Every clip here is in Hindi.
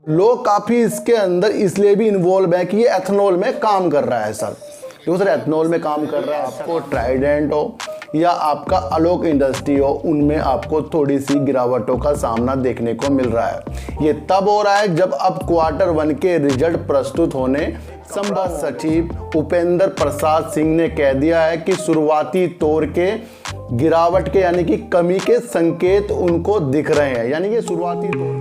लोग काफ़ी इसके अंदर इसलिए भी इन्वॉल्व है कि ये एथनॉल में काम कर रहा है सर। देखो सर, एथनॉल में काम कर रहा है, आपको ट्राइडेंट हो या आपका आलोक इंडस्ट्री हो, उनमें आपको थोड़ी सी गिरावटों का सामना देखने को मिल रहा है। ये तब हो रहा है जब अब Q1 के रिजल्ट प्रस्तुत होने संभाग सचिव उपेंद्र प्रसाद सिंह ने कह दिया है कि शुरुआती तौर के गिरावट के यानी कि कमी के संकेत उनको दिख रहे हैं। यानी कि शुरुआती तौर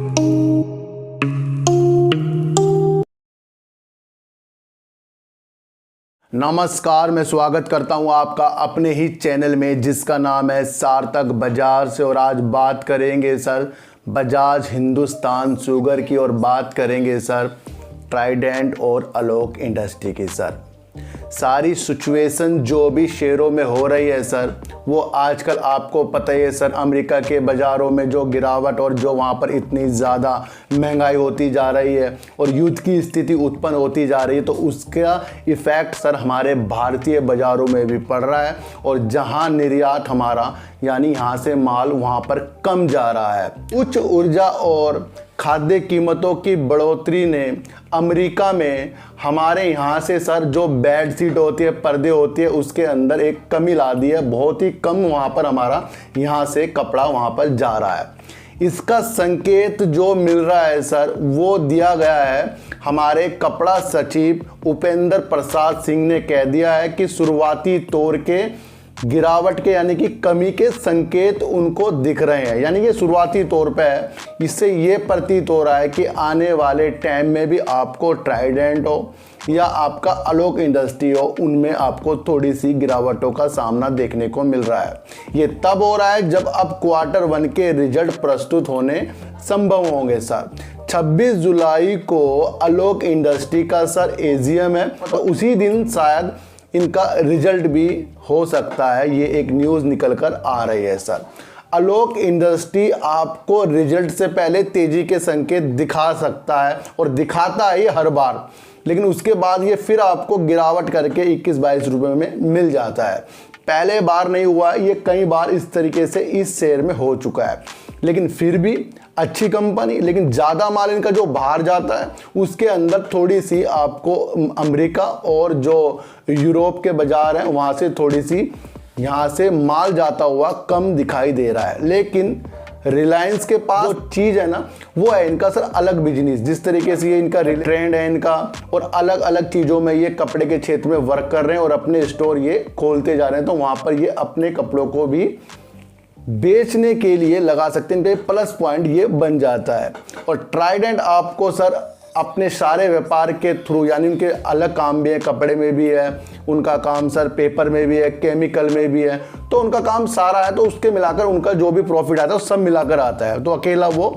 नमस्कार, मैं स्वागत करता हूं आपका अपने ही चैनल में जिसका नाम है सार्थक बाजार से। और आज बात करेंगे सर बजाज हिंदुस्तान शुगर की और बात करेंगे सर ट्राइडेंट और आलोक इंडस्ट्री की। सर सारी सिचुएशन जो भी शेयरों में हो रही है सर, वो आजकल आपको पता ही है सर, अमेरिका के बाज़ारों में जो गिरावट और जो वहाँ पर इतनी ज़्यादा महंगाई होती जा रही है और युद्ध की स्थिति उत्पन्न होती जा रही है, तो उसका इफ़ेक्ट सर हमारे भारतीय बाज़ारों में भी पड़ रहा है। और जहाँ निर्यात हमारा यानी यहाँ से माल वहाँ पर कम जा रहा है। उच्च ऊर्जा और खाद्य कीमतों की बढ़ोतरी ने अमेरिका में हमारे यहाँ से सर जो बेड शीट होती है, पर्दे होती है, उसके अंदर एक कमी ला दी है। बहुत ही कम वहाँ पर हमारा यहाँ से कपड़ा वहाँ पर जा रहा है। इसका संकेत जो मिल रहा है सर, वो दिया गया है हमारे कपड़ा सचिव उपेंद्र प्रसाद सिंह ने कह दिया है कि शुरुआती तौर के गिरावट के यानी कि कमी के संकेत उनको दिख रहे हैं। यानी कि शुरुआती तौर पे है। इससे ये प्रतीत हो रहा है कि आने वाले टाइम में भी आपको ट्राइडेंट हो या आपका आलोक इंडस्ट्री हो, उनमें आपको थोड़ी सी गिरावटों का सामना देखने को मिल रहा है। ये तब हो रहा है जब अब Q1 के रिजल्ट प्रस्तुत होने संभव होंगे सर। 26 जुलाई को आलोक इंडस्ट्री का सर AGM है, तो उसी दिन शायद इनका रिजल्ट भी हो सकता है। ये एक न्यूज़ निकल कर आ रही है सर। आलोक इंडस्ट्री आपको रिजल्ट से पहले तेजी के संकेत दिखा सकता है और दिखाता है ये हर बार, लेकिन उसके बाद ये फिर आपको गिरावट करके 21-22 रुपये में मिल जाता है। पहले बार नहीं हुआ, ये कई बार इस तरीके से इस शेयर में हो चुका है। लेकिन फिर भी अच्छी कंपनी, लेकिन ज़्यादा माल इनका जो बाहर जाता है उसके अंदर थोड़ी सी आपको अमेरिका और जो यूरोप के बाज़ार हैं वहाँ से थोड़ी सी यहाँ से माल जाता हुआ कम दिखाई दे रहा है। लेकिन रिलायंस के पास जो चीज़ है ना, वो है इनका सर अलग बिजनेस। जिस तरीके से ये इनका ट्रेंड है इनका, और अलग अलग चीज़ों में ये कपड़े के क्षेत्र में वर्क कर रहे हैं और अपने स्टोर ये खोलते जा रहे हैं, तो वहाँ पर ये अपने कपड़ों को भी बेचने के लिए लगा सकते हैं। इनका प्लस पॉइंट ये बन जाता है। और ट्राइडेंट आपको सर अपने सारे व्यापार के थ्रू, यानी उनके अलग काम भी है, कपड़े में भी है उनका काम सर, पेपर में भी है, केमिकल में भी है, तो उनका काम सारा है। तो उसके मिलाकर उनका जो भी प्रॉफिट आता है वो सब मिलाकर आता है। तो अकेला वो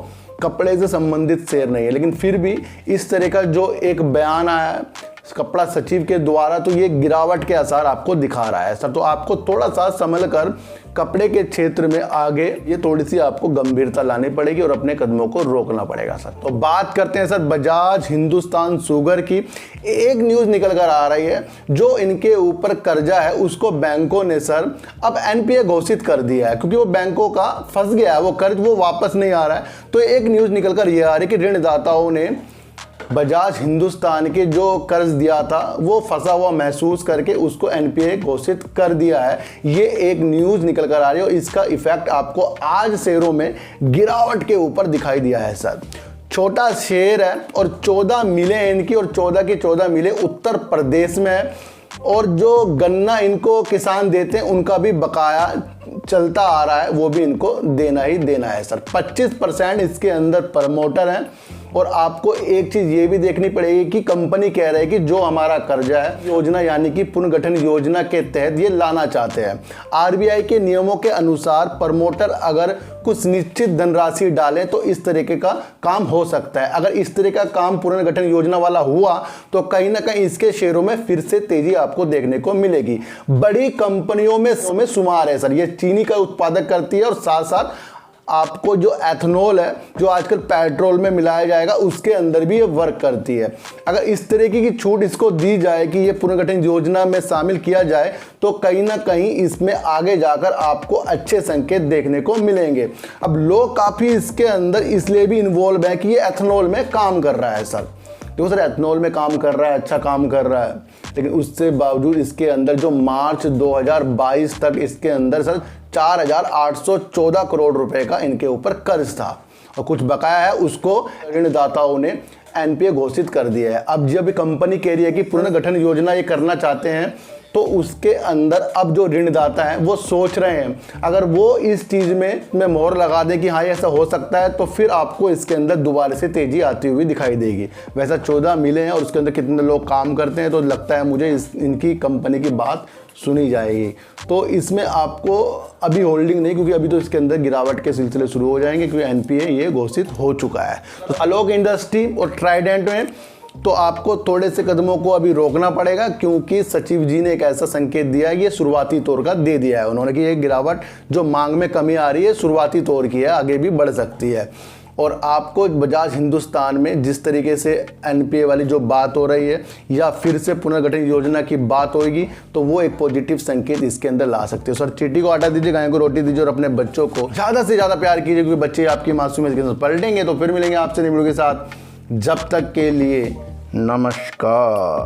कपड़े से संबंधित शेयर नहीं है। लेकिन फिर भी इस तरह का जो एक बयान आया है कपड़ा सचिव के द्वारा, तो ये गिरावट के आसार आपको दिखा रहा है सर। तो आपको थोड़ा सा संभल कर कपड़े के क्षेत्र में आगे ये थोड़ी सी आपको गंभीरता लानी पड़ेगी और अपने कदमों को रोकना पड़ेगा सर। तो बात करते हैं सर बजाज हिंदुस्तान शुगर की। एक न्यूज़ निकल कर आ रही है, जो इनके ऊपर कर्जा है उसको बैंकों ने सर अब NPA घोषित कर दिया है, क्योंकि वो बैंकों का फंस गया है, वो कर्ज वो वापस नहीं आ रहा है। तो एक न्यूज़ निकल कर ये आ रही है कि ऋणदाताओं ने बजाज हिंदुस्तान के जो कर्ज दिया था वो फंसा हुआ महसूस करके उसको NPA घोषित कर दिया है। ये एक न्यूज़ निकल कर आ रही है और इसका इफेक्ट आपको आज शेयरों में गिरावट के ऊपर दिखाई दिया है सर। छोटा शेयर है और 14 मिलें इनकी, और 14 की 14 मिलें उत्तर प्रदेश में है। और जो गन्ना इनको किसान देते हैं उनका भी बकाया चलता आ रहा है, वो भी इनको देना ही देना है सर। 25% इसके अंदर प्रमोटर हैं। और आपको एक चीज़ ये भी देखनी पड़ेगी कि कंपनी कह रही है कि जो हमारा कर्जा है योजना यानी कि पुनर्गठन योजना के तहत ये लाना चाहते हैं। RBI के नियमों के अनुसार प्रमोटर अगर कुछ निश्चित धनराशि डालें तो इस तरीके का काम हो सकता है। अगर इस तरह का काम पुनर्गठन योजना वाला हुआ तो कहीं ना कहीं इसके शेयरों में फिर से तेजी आपको देखने को मिलेगी। बड़ी कंपनियों में शुमार है सर। ये चीनी का उत्पादक करती है और साथ साथ आपको जो एथनॉल है जो आजकल पेट्रोल में मिलाया जाएगा उसके अंदर भी ये वर्क करती है। अगर इस तरीके की छूट इसको दी जाए कि ये पुनर्गठन योजना में शामिल किया जाए तो कहीं ना कहीं इसमें आगे जाकर आपको अच्छे संकेत देखने को मिलेंगे। अब लोग काफ़ी इसके अंदर इसलिए भी इन्वॉल्व है कि ये एथनॉल में काम कर रहा है सर। देखो सर, एथनॉल में काम कर रहा है, अच्छा काम कर रहा है, लेकिन उससे बावजूद इसके अंदर जो मार्च 2022 तक इसके अंदर सर 4,814 करोड़ रुपए का इनके ऊपर कर्ज था और कुछ बकाया है उसको ऋणदाताओं ने एनपीए घोषित कर दिया है। अब जब कंपनी कह रही है कि पुनर्गठन योजना ये करना चाहते हैं तो उसके अंदर अब जो ऋणदाता हैं वो सोच रहे हैं अगर वो इस चीज़ में मोहर लगा दें कि हाँ ऐसा हो सकता है तो फिर आपको इसके अंदर दोबारा से तेज़ी आती हुई दिखाई देगी। वैसा 14 मिले हैं और उसके अंदर कितने लोग काम करते हैं तो लगता है मुझे इनकी कंपनी की बात सुनी जाएगी। तो इसमें आपको अभी होल्डिंग नहीं, क्योंकि अभी तो इसके अंदर गिरावट के सिलसिले शुरू हो जाएंगे क्योंकि एनपीए ये घोषित हो चुका है। तो आलोक इंडस्ट्री और ट्राइडेंट में तो आपको थोड़े से कदमों को अभी रोकना पड़ेगा क्योंकि सचिव जी ने एक ऐसा संकेत दिया है, ये शुरुआती तौर का दे दिया है उन्होंने कि ये गिरावट जो मांग में कमी आ रही है शुरुआती तौर की है, आगे भी बढ़ सकती है। और आपको बजाज हिंदुस्तान में जिस तरीके से एनपीए वाली जो बात हो रही है या फिर से पुनर्गठन योजना की बात होगी तो वो एक पॉजिटिव संकेत इसके अंदर ला सकते हो। सर चींटी को आटा दीजिए, गाय को रोटी दीजिए और अपने बच्चों को ज़्यादा से ज़्यादा प्यार कीजिए क्योंकि बच्चे आपकी मासूमियत के साथ पलटेंगे। तो फिर मिलेंगे आपसे नई वीडियो के साथ, जब तक के लिए नमस्कार।